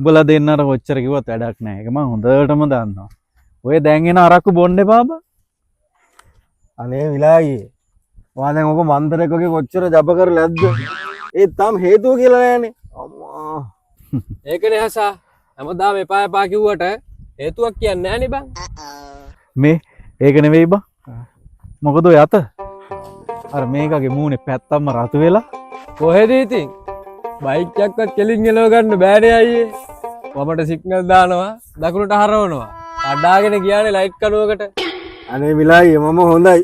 උඹලා දෙන්නට කොච්චර කිව්වත් වැඩක් නැහැ. ඒක මම හොඳටම දන්නවා. ඔය දැන් එන අරක්කු බොන්න එපා බා. අනේ විලායි. ඔයා දැන් ඔක මන්තරයක් වගේ කොච්චර ජප කරලා නැද්ද? ඒ තාම හේතුව කියලා නෑනේ. අම්මා. ඒකනේ හසා. හැමදාම එපා එපා කිව්වට හේතුවක් කියන්නේ නෑනේ බං. මේ ඒක නෙවෙයි බා. මොකද ඔය අත? අර මේකගේ මූණේ පැත්තක්ම රතු වෙලා කොහෙද ඉතින්? බයික් එකක්වත් කෙලින් එලව ගන්න බෑනේ අයියේ. වමට සිග්නල් දානවා, දකුණට හරවනවා. අඩාගෙන ගියානේ ලයිට් කණුවකට. අනේ විලායි මම හොඳයි.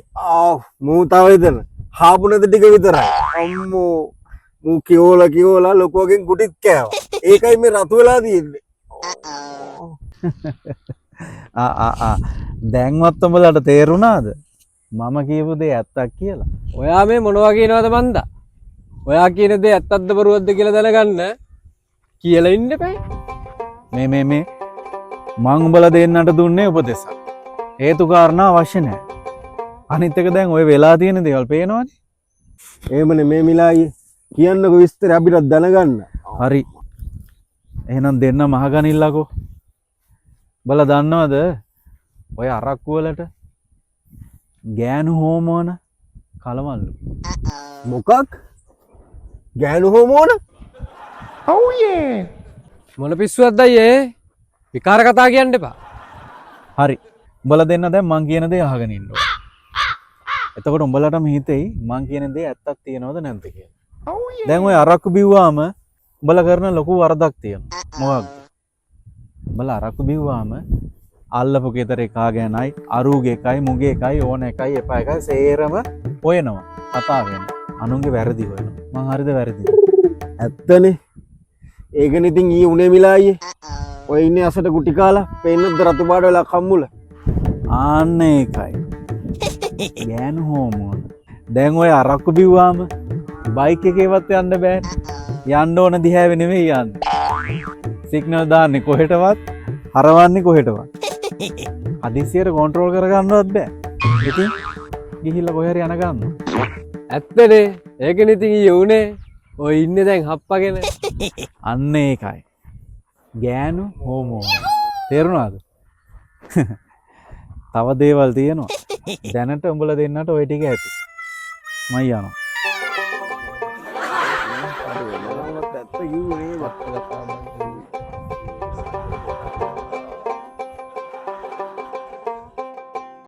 මූ තව ඉතන. හාපුනද ටික විතරයි. අම්මෝ. මූ කියෝලා ලොකුවකින් කුටිත් කෑවා. ඒකයි මේ රතු වෙලා තියෙන්නේ. දැන්වත් උඹලට තේරුණාද? මම කියපු දේ ඇත්තක් කියලා. ඔයා මේ මොනවා කියනවද මන්දා? ඔයා කියන දේ ඇත්තක්ද බොරුවක්ද කියලා දැනගන්න කියලා ඉන්න එපා. මේ මං උඹලා දෙන්නට දුන්නේ උපදෙසක්. හේතු කාරණා අවශ්‍ය නැහැ. අනිත් එක දැන් ඔය වෙලා තියෙන දේවල් පේනවනේ. එහෙමනේ මේ මිලායි කියන්නකො විස්තර අපිට දැනගන්න. හරි. එහෙනම් දෙන්න මහගනින්නකෝ. උඹලා දන්නවද ඔය අරක්කු වලට ගෑනු හෝමෝන කලවල්ලු. මොකක්? ගෑනු හෝමෝන? මොන පිස්සුවක්ද අයියේ? විකාර කතා කියන්න එපා. හරි. උඹලා දෙන්න දැන් මං කියන දේ අහගෙන ඉන්න ඕන. එතකොට උඹලටම හිතෙයි මං කියන දේ ඇත්තක් තියනවද නැද්ද කියලා. දැන් ඔය අරක්කු බිව්වාම උඹලා කරන ලොකු වරදක් තියෙනවා. මොකක්ද? උඹලා අරක්කු බිව්වාම අල්ලපු ගෙදර එකා ගැනයි අරුගේ එකයි මුගේ එකයි ඕන එකයි එපා එකයි සේරම හොයනවා. කතා වෙනවා. අනුන්ගේ වැරදි හොයනවා. මං හරිද වැරදිද? ඇත්තනේ. ඒකනේ ඉතින් ඊ උනේ මිලායි. ඔය ඉන්නේ අසට කුටි කාලා පේන්නද රතු පාට වෙලා කම්මුල. ආන්න ඒකයි. ගෑනු හෝමෝන. දැන් ඔය අරක්කු බිව්වාම බයික් එකේවත් යන්න බෑනේ. යන්න ඕන දිහාවේ නෙමෙයි යන්නේ. සිග්නල් දාන්නේ කොහෙටවත්, හරවන්නේ කොහෙටවත්. හදිසියට කන්ට්‍රෝල් කරගන්නවත් බෑ. ඉතින් ගිහිල්ලා කොහේ හරි යන ගන්නවා. ඇත්තනේ. ඒකනේ ඉතින් ඊයේ උනේ. ඔය ඉන්නේ දැන් හප්පගෙන. අන්න ඒකයි. ගෑනු හෝමෝන. තේරුණාද? තව දේවල් තියෙනවා. දැනට උඹලා දෙන්නට ওই ටික ඇති. මම යනවා.